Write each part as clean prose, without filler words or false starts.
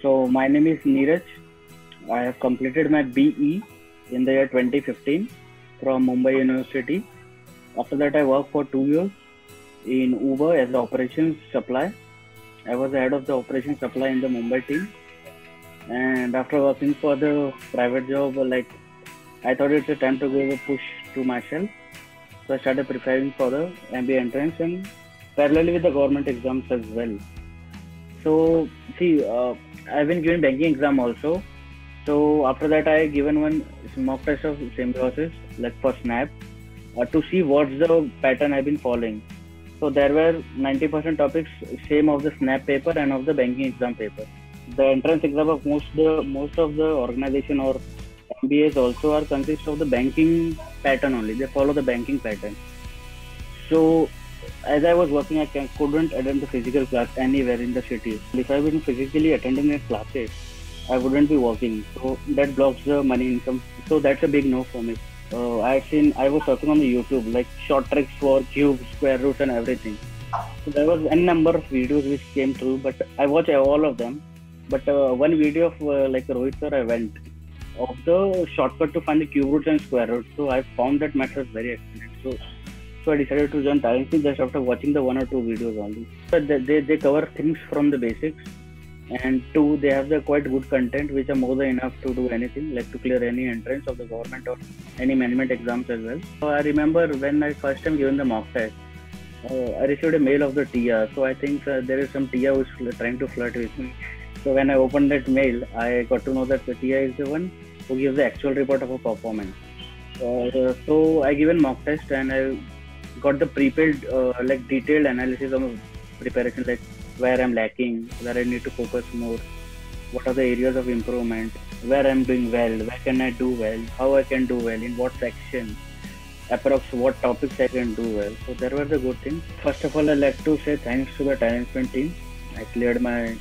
So my name is Neeraj. I have completed my BE in the year 2015 from Mumbai University. After that, I worked for 2 years in Uber as the operations supply. I was the head of the operations supply in the Mumbai team. And after working for the private job, I thought it's a time to give a push to myself. So I started preparing for the MBA entrance and parallelly with the government exams as well. So see, I've been giving banking exam also. So after that, I given one mock test of symbiosis, like for SNAP, to see what's the pattern I've been following. So there were 90% topics same of the SNAP paper and of the banking exam paper. The entrance exam of most of the organization or MBAs also are consist of the banking pattern only. They follow the banking pattern. So as I was working, I couldn't attend the physical class anywhere in the city. If I wasn't physically attending the classes, I wouldn't be working. So that blocks the money income. So that's a big no for me. I was working on the YouTube, like short tricks for cubes, square roots and everything. So there was any number of videos which came through, but I watched all of them. But one video of Rohit sir, I went of the shortcut to find the cube roots and square roots. So I found that method very excellent. So I decided to join TalentSprint just after watching the one or two videos only. But they cover things from the basics, and two, they have the quite good content which are more than enough to do anything, like to clear any entrance of the government or any management exams as well. So I remember when I first time given the mock test, I received a mail of the TR. So I think there is some TR who's trying to flirt with me. So when I opened that mail, I got to know that the TR is the one who gives the actual report of a performance. So I given mock test and I got the prepared detailed analysis of preparation, like where I'm lacking, where I need to focus more, what are the areas of improvement, where I'm doing well, where can I do well, how I can do well, in what section, approx what topics I can do well. So there were the good things. First of all, I'd like to say thanks to the TalentSprint team. I cleared my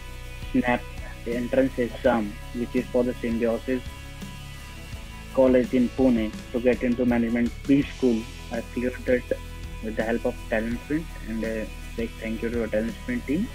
SNAP entrance exam, which is for the Symbiosis College in Pune to get into management B school. I cleared it with the help of TalentSprint, and say thank you to the TalentSprint team.